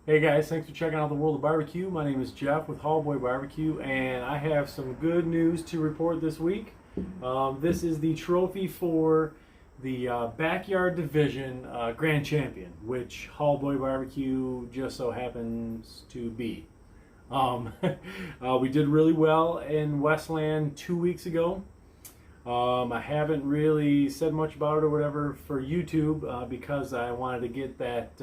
Hey guys, thanks for checking out the world of barbecue. My name is Jeff with Hallboy Barbecue, and I have some good news to report this week. This is the trophy for the Backyard Division Grand Champion, which Hallboy Barbecue just so happens to be. We did really well in Westland 2 weeks ago. I haven't really said much about it or whatever for YouTube because I wanted to get that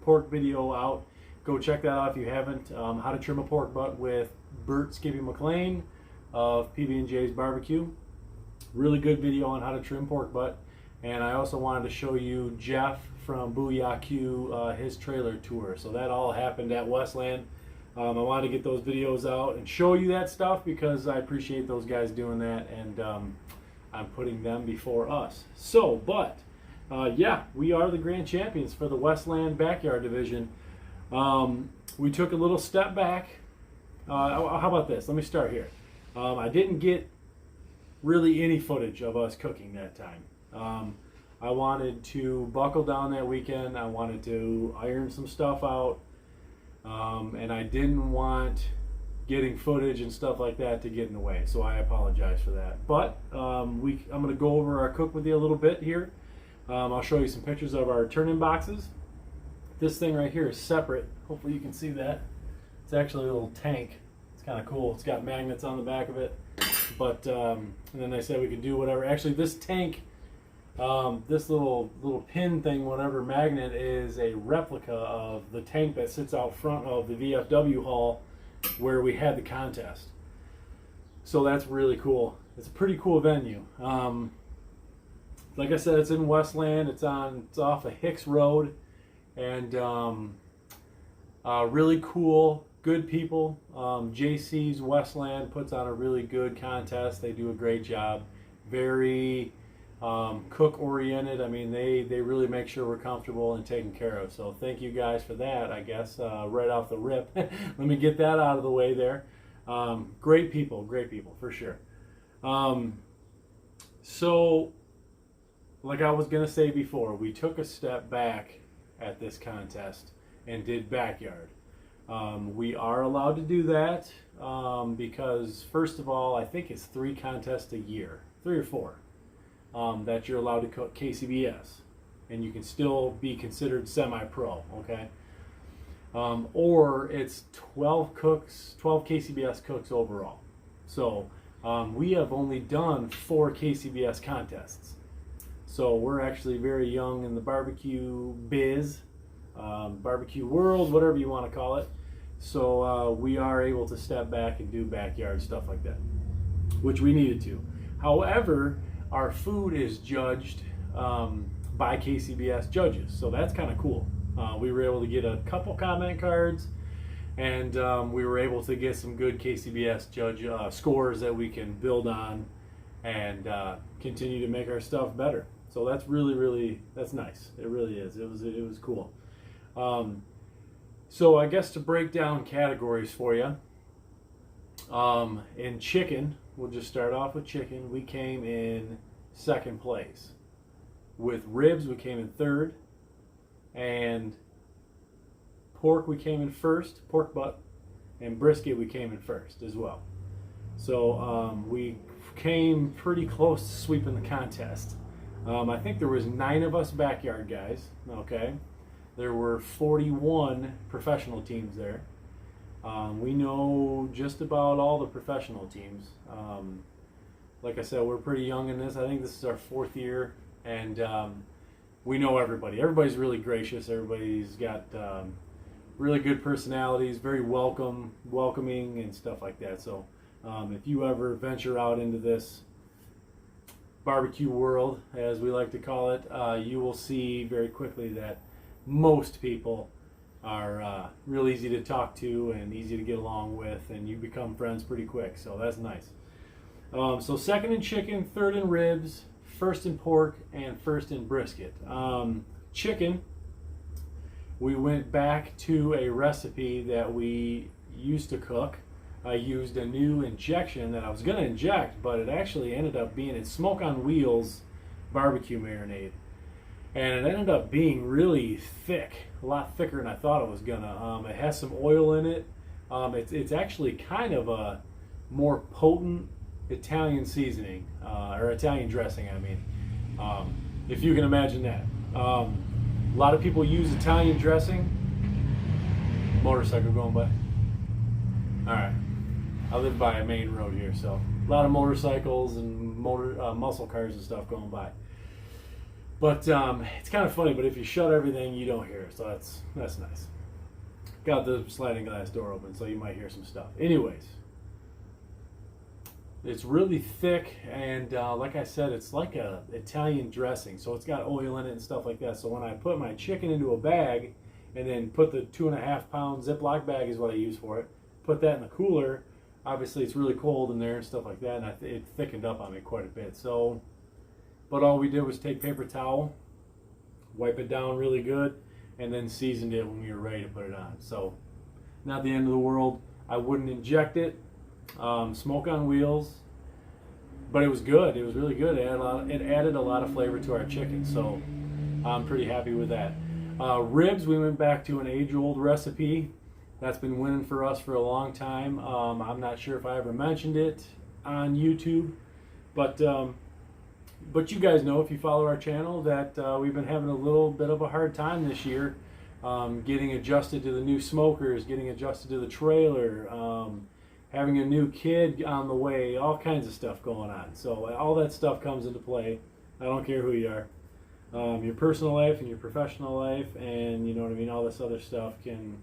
pork video out. Go check that out if you haven't. How to trim a pork butt with Bert Skippy McLean of PB&J's Barbecue. Really good video on how to trim pork butt. And I also wanted to show you Jeff from BBQ, his trailer tour. So that all happened at Westland. I wanted to get those videos out and show you that stuff because I appreciate those guys doing that, and I'm putting them before us. So, yeah, we are the grand champions for the Westland Backyard Division. We took a little step back. How about this? Let me start here. I didn't get really any footage of us cooking that time. I wanted to buckle down that weekend. I wanted to iron some stuff out. And I didn't want getting footage and stuff like that to get in the way, so I apologize for that. But I'm going to go over our cook with you a little bit here. I'll show you some pictures of our turn-in boxes. This thing right here is separate. Hopefully you can see that. It's actually a little tank. It's kind of cool. It's got magnets on the back of it. But and then they said we could do whatever. Actually, this tank. This little pin thing, whatever magnet, is a replica of the tank that sits out front of the VFW hall where we had the contest. So that's really cool. It's a pretty cool venue. Like I said, it's in Westland. It's off of Hicks Road, and really cool, good people. JC's Westland puts on a really good contest. They do a great job. Very cook oriented. I mean, they really make sure we're comfortable and taken care of. So thank you guys for that, I guess, right off the rip. Let me get that out of the way there. Great people for sure. So like I was gonna say before, we took a step back at this contest and did backyard. We are allowed to do that because, first of all, I think it's 3 contests a year, 3 or 4. That you're allowed to cook KCBS, and you can still be considered semi-pro, okay? Or it's 12 KCBS cooks overall. So we have only done 4 KCBS contests. So we're actually very young in the barbecue biz, barbecue world, whatever you want to call it. So we are able to step back and do backyard stuff like that, which we needed to. However, our food is judged by KCBS judges, so that's kind of cool. We were able to get a couple comment cards, and we were able to get some good KCBS judge scores that we can build on and continue to make our stuff better. So that's really that's nice. It really is. It was cool. So I guess to break down categories for you, in chicken, we'll just start off with chicken. We came in 2nd place. With ribs, we came in 3rd. And pork, we came in 1st. Pork butt. And brisket, we came in 1st as well. So we came pretty close to sweeping the contest. I think there was 9 of us backyard guys. Okay. There were 41 professional teams there. We know just about all the professional teams. Like I said, we're pretty young in this. I think this is our 4th year, and we know everybody. Everybody's really gracious. Everybody's got really good personalities, very welcoming, and stuff like that. So if you ever venture out into this barbecue world, as we like to call it, you will see very quickly that most people are real easy to talk to and easy to get along with, and you become friends pretty quick, so that's nice. So 2nd in chicken, 3rd in ribs, 1st in pork, and 1st in brisket. Chicken, we went back to a recipe that we used to cook. I used a new injection that I was going to inject, but it actually ended up being a smoke on wheels barbecue marinade. and it ended up being really thick, a lot thicker than I thought it was gonna. It has some oil in it. It's actually kind of a more potent Italian seasoning, or Italian dressing, I mean, if you can imagine that. A lot of people use Italian dressing. Motorcycle going by. Alright, I live by a main road here, so a lot of motorcycles and muscle cars and stuff going by. But it's kind of funny, but if you shut everything, you don't hear it, so that's nice. Got the sliding glass door open, so you might hear some stuff. Anyways, it's really thick, and like I said, it's like a Italian dressing, so it's got oil in it and stuff like that. So when I put my chicken into a bag, and then put the 2.5 pound Ziploc bag is what I use for it, put that in the cooler, obviously it's really cold in there and stuff like that, and it thickened up on me quite a bit. So, but all we did was take paper towel, wipe it down really good, and then seasoned it when we were ready to put it on. So, not the end of the world. I wouldn't inject it. Smoke on wheels, but it was good. It was really good. It added a lot of flavor to our chicken, so I'm pretty happy with that. Ribs, we went back to an age-old recipe that's been winning for us for a long time. I'm not sure if I ever mentioned it on YouTube, but you guys know, if you follow our channel, that we've been having a little bit of a hard time this year, getting adjusted to the new smokers, getting adjusted to the trailer, having a new kid on the way, all kinds of stuff going on. So all that stuff comes into play. I don't care who you are. Your personal life and your professional life, and you know what I mean, all this other stuff can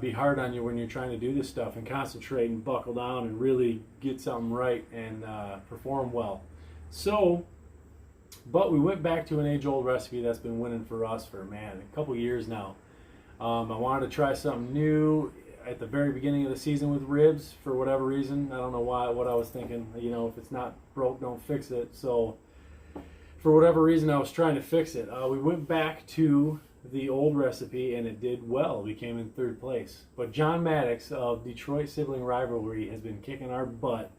be hard on you when you're trying to do this stuff and concentrate and buckle down and really get something right and perform well. So, but we went back to an age-old recipe that's been winning for us for, man, a couple years now. I wanted to try something new at the very beginning of the season with ribs for whatever reason. I don't know what I was thinking. You know, if it's not broke, don't fix it. So, for whatever reason, I was trying to fix it. We went back to the old recipe, and it did well. We came in 3rd place. But John Maddox of Detroit Sibling Rivalry has been kicking our butt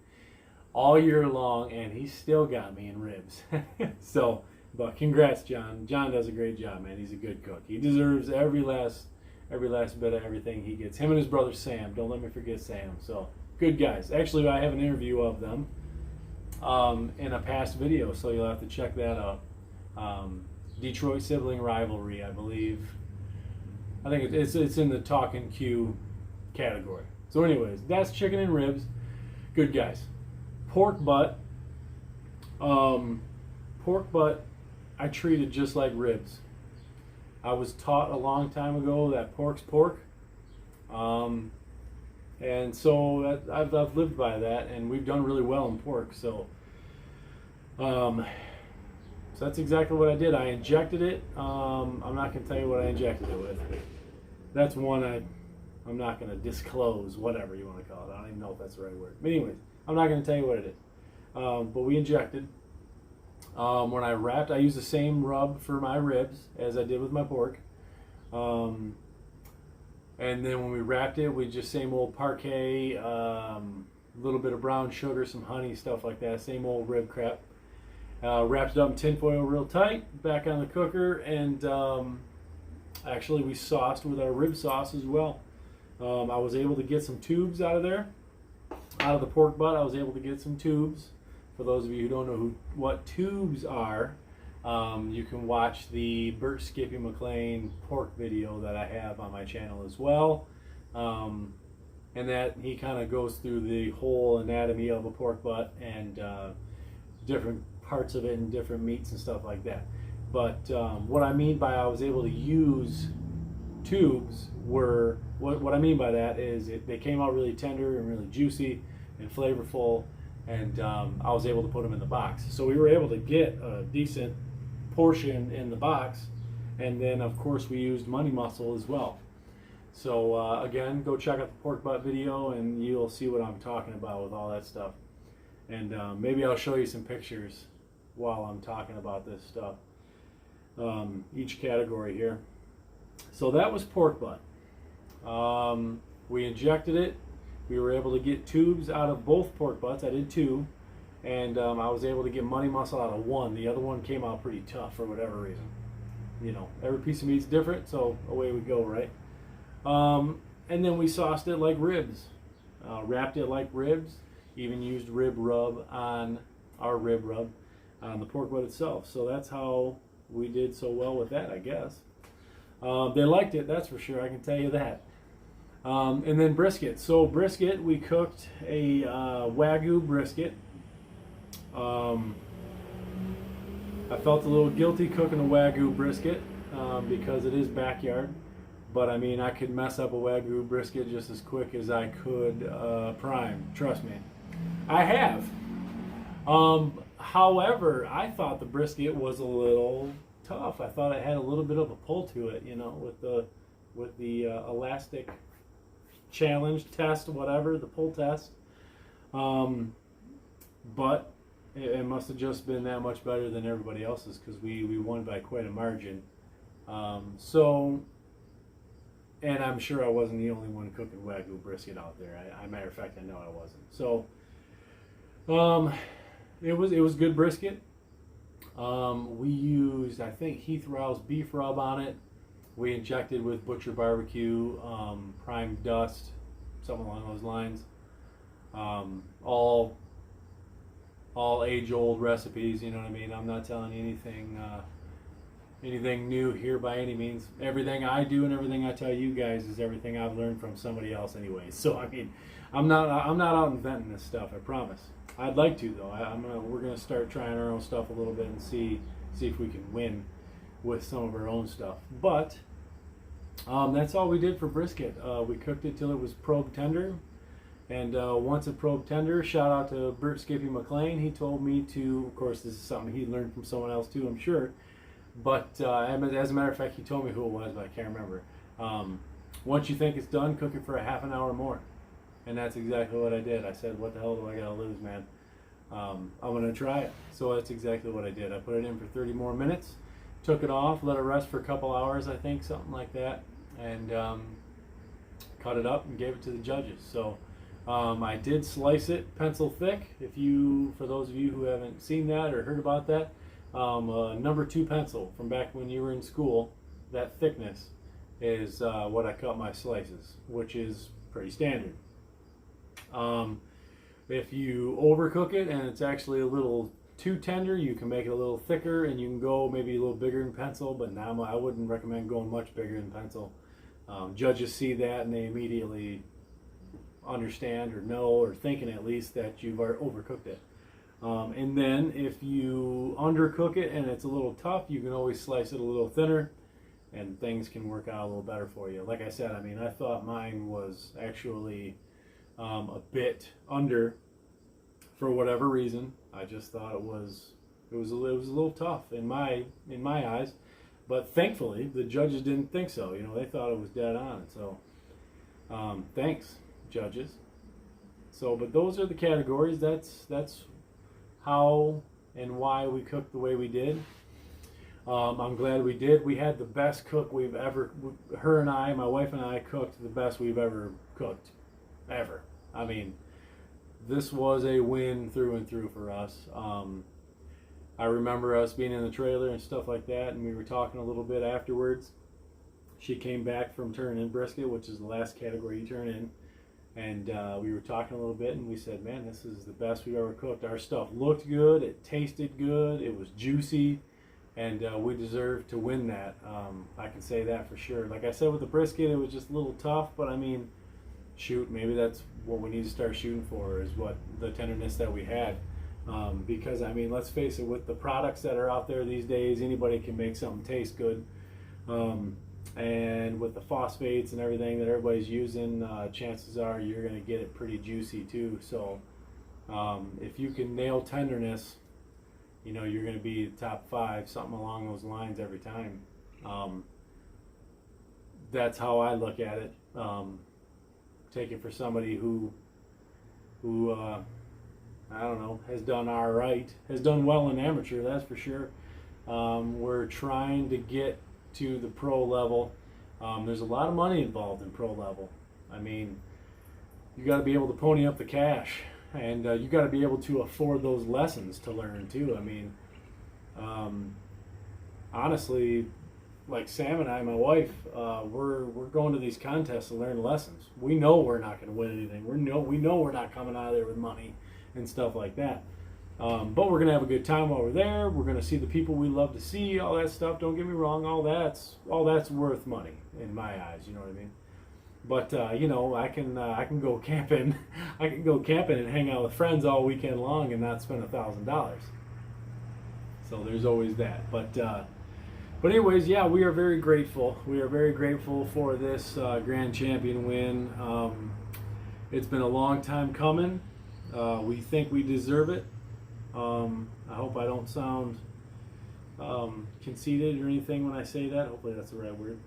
all year long, and he still got me in ribs. So, but congrats, John. John does a great job, man. He's a good cook. He deserves every last bit of everything he gets. Him and his brother Sam. Don't let me forget Sam. So, good guys. Actually, I have an interview of them in a past video, so you'll have to check that out. Detroit Sibling Rivalry, I believe. I think it's in the Talk and Q category. So anyways, that's chicken and ribs. Good guys. Pork butt. Pork butt I treated just like ribs. I was taught a long time ago that pork's pork. And so I've lived by that, and we've done really well in pork. So that's exactly what I did. I injected it. I'm not going to tell you what I injected it with. That's one I'm not going to disclose, whatever you want to call it. I don't even know if that's the right word. But anyways, I'm not going to tell you what it is. But we injected. When I wrapped, I used the same rub for my ribs as I did with my pork. And then when we wrapped it, we just same old parquet, a little bit of brown sugar, some honey, stuff like that. Same old rib crap. Wrapped it up in tinfoil real tight, back on the cooker, and actually we sauced with our rib sauce as well. I was able to get some tubes out of there. Out of the pork butt, I was able to get some tubes. For those of you who don't know what tubes are, you can watch the Burt Skippy McLean pork video that I have on my channel as well. And that he kind of goes through the whole anatomy of a pork butt and different parts of it and different meats and stuff like that. But what I mean by I was able to use tubes were, what I mean by that is they came out really tender and really juicy and flavorful, and I was able to put them in the box. So we were able to get a decent portion in the box, and then of course we used money muscle as well. So again, go check out the pork butt video and you'll see what I'm talking about with all that stuff. And maybe I'll show you some pictures while I'm talking about this stuff. Each category here. So that was pork butt. We injected it. We were able to get tubes out of both pork butts. I did 2. and I was able to get money muscle out of one. The other one came out pretty tough for whatever reason. You know, every piece of meat's different, so away we go, right? And then we sauced it like ribs, wrapped it like ribs, even used rib rub on our rib rub on the pork butt itself. So that's how we did so well with that, I guess. They liked it, that's for sure, I can tell you that. And then brisket. So brisket, we cooked a Wagyu brisket. I felt a little guilty cooking a Wagyu brisket because it is backyard. But I mean, I could mess up a Wagyu brisket just as quick as I could prime. Trust me, I have. However, I thought the brisket was a little tough. I thought it had a little bit of a pull to it, you know, with the elastic challenge test, whatever, the pull test. But it must have just been that much better than everybody else's because we won by quite a margin. And I'm sure I wasn't the only one cooking Wagyu brisket out there. Matter of fact, I know I wasn't. So, it was good brisket. We used, I think, Heath Rouse beef rub on it. We injected with Butcher Barbecue, prime dust, something along those lines. All age-old recipes. You know what I mean? I'm not telling you anything new here by any means. Everything I do and everything I tell you guys is everything I've learned from somebody else anyway. So I mean, I'm not out inventing this stuff, I promise. I'd like to though. We're gonna start trying our own stuff a little bit and see if we can win with some of our own stuff. But that's all we did for brisket. We cooked it till it was probe tender. And once it probed tender, shout out to Bert Skippy McLean. He told me to, of course, this is something he learned from someone else too, I'm sure. But as a matter of fact, he told me who it was, but I can't remember. Once you think it's done, cook it for a half an hour more. And that's exactly what I did. I said, what the hell do I gotta lose, man? I'm gonna try it. So that's exactly what I did. I put it in for 30 more minutes, took it off, let it rest for a couple hours, I think, something like that, and cut it up and gave it to the judges. So I did slice it pencil thick. For those of you who haven't seen that or heard about that, number 2 pencil from back when you were in school, that thickness is what I cut my slices, which is pretty standard. If you overcook it and it's actually a little too tender, you can make it a little thicker and you can go maybe a little bigger than pencil, but now I wouldn't recommend going much bigger than pencil. Judges see that and they immediately understand or know or thinking at least that you've overcooked it. And then if you undercook it and it's a little tough, you can always slice it a little thinner and things can work out a little better for you. Like I said, I mean, I thought mine was actually a bit under for whatever reason. I just thought it was a little tough in my eyes, but thankfully the judges didn't think so. You know, they thought it was dead on. So thanks, judges. So, but those are the categories. That's how and why we cooked the way we did. I'm glad we did. We had the best cook we've ever. Her and I, my wife and I, cooked the best we've ever cooked, ever. I mean, this was a win through and through for us. I remember us being in the trailer and stuff like that, and we were talking a little bit afterwards. She came back from turning in brisket, which is the last category you turn in, and we were talking a little bit, and we said, man, this is the best we've ever cooked. Our stuff looked good, it tasted good, it was juicy, and we deserved to win that. I can say that for sure. Like I said with the brisket, it was just a little tough, but I mean, shoot, maybe that's what we need to start shooting for, is what the tenderness that we had. Because I mean, let's face it, with the products that are out there these days, anybody can make something taste good. And with the phosphates and everything that everybody's using, chances are you're going to get it pretty juicy too. So if you can nail tenderness, you know, you're going to be top 5, something along those lines every time. That's how I look at it. Take it for somebody who I don't know, has done all right, has done well in amateur, that's for sure. We're trying to get to the pro level. There's a lot of money involved in pro level. I mean, you got to be able to pony up the cash, and you got to be able to afford those lessons to learn too. I mean, honestly, like Sam and I, my wife, we're going to these contests to learn lessons. We know we're not going to win anything. We know we're not coming out of there with money and stuff like that. But we're going to have a good time over there. We're going to see the people we love to see, all that stuff. Don't get me wrong, all that's worth money in my eyes, you know what I mean? But you know, I can go camping. I can go camping and hang out with friends all weekend long and not spend $1,000. So there's always that. But anyways, yeah, we are very grateful. We are very grateful for this Grand Champion win. It's been a long time coming. We think we deserve it. I hope I don't sound conceited or anything when I say that. Hopefully that's the right word.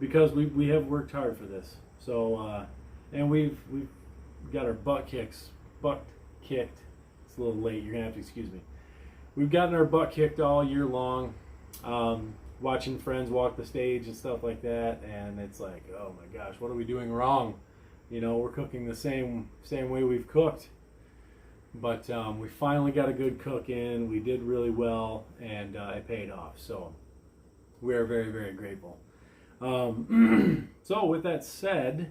Because we have worked hard for this. So and we've got our butt kicked. It's a little late. You're gonna have to excuse me. We've gotten our butt kicked all year long. Watching friends walk the stage and stuff like that, and it's like, oh my gosh, what are we doing wrong? You know, we're cooking the same way we've cooked, but we finally got a good cook in. We did really well, and it paid off. So we are very, very grateful. So with that said,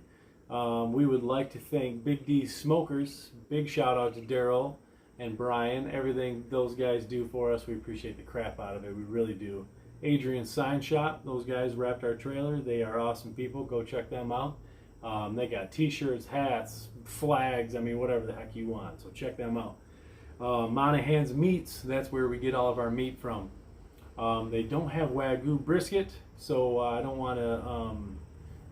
we would like to thank Big D Smokers. Big shout out to Daryl and Brian. Everything those guys do for us, we appreciate the crap out of it. We really do. Adrian Sign Shop, those guys wrapped our trailer. They are awesome people. Go check them out. They got t-shirts, hats, flags, I mean, whatever the heck you want. So check them out. Monahan's Meats, that's where we get all of our meat from. They don't have Wagyu brisket, so I don't want to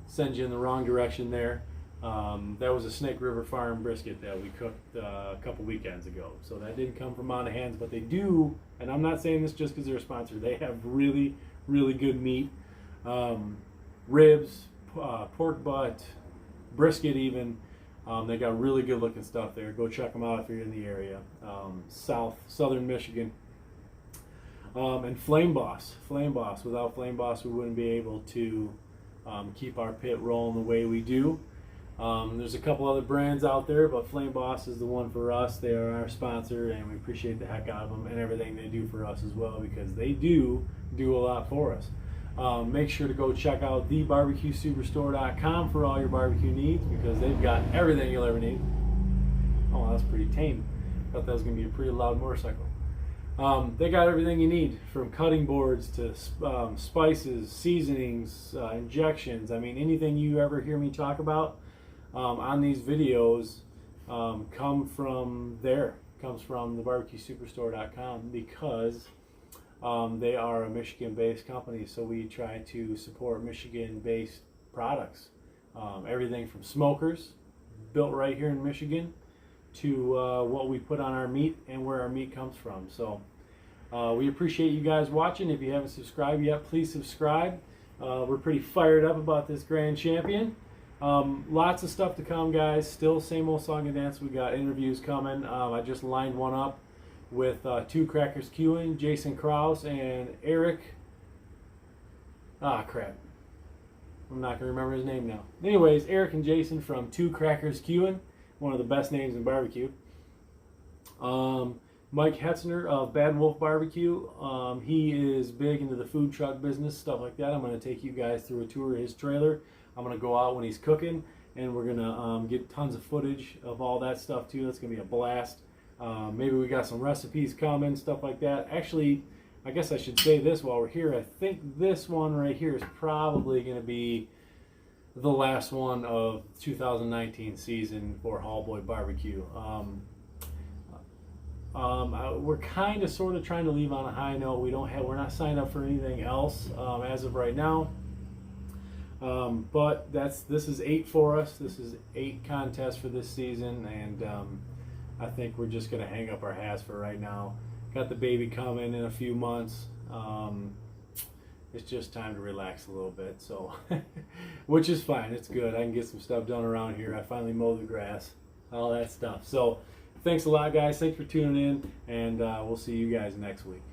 send you in the wrong direction there. That was a Snake River Farm brisket that we cooked a couple weekends ago. So that didn't come from Monahan's, but they do, and I'm not saying this just because they're a sponsor, they have really, really good meat. Ribs, pork butt, brisket even. They got really good looking stuff there. Go check them out if you're in the area. Southern Michigan. And Flame Boss. Without Flame Boss, we wouldn't be able to keep our pit rolling the way we do. There's a couple other brands out there, but Flame Boss is the one for us. They are our sponsor, and we appreciate the heck out of them and everything they do for us as well, because they do a lot for us. Make sure to go check out thebarbecuesuperstore.com for all your barbecue needs, because they've got everything you'll ever need. Oh, that's pretty tame. Thought that was going to be a pretty loud motorcycle. They got everything you need, from cutting boards to spices, seasonings, injections. I mean, anything you ever hear me talk about on these videos comes from thebarbecuesuperstore.com, because they are a Michigan-based company, so we try to support Michigan-based products. Everything from smokers, built right here in Michigan, to what we put on our meat and where our meat comes from. So we appreciate you guys watching. If you haven't subscribed yet, please subscribe. We're pretty fired up about this Grand Champion. Lots of stuff to come, guys. Still same old song and dance. We got interviews coming. I just lined one up with Two Crackers Queuing, Jason Krause and Eric. Crap. I'm not going to remember his name now. Anyways, Eric and Jason from Two Crackers Queuing, one of the best names in barbecue. Mike Hetzner of Bad Wolf Barbecue. He is big into the food truck business, stuff like that. I'm going to take you guys through a tour of his trailer. I'm going to go out when he's cooking, and we're going to get tons of footage of all that stuff too. That's going to be a blast. Maybe we got some recipes coming, stuff like that. Actually, I guess I should say this while we're here. I think this one right here is probably going to be the last one of 2019 season for Hallboy Barbecue. We're kind of sort of trying to leave on a high note. We're not signed up for anything else as of right now. But this is 8 for us. This is 8 contests for this season, and I think we're just going to hang up our hats for right now. Got the baby coming in a few months. It's just time to relax a little bit, so which is fine. It's good. I can get some stuff done around here. I finally mowed the grass, all that stuff. So thanks a lot, guys. Thanks for tuning in, and we'll see you guys next week.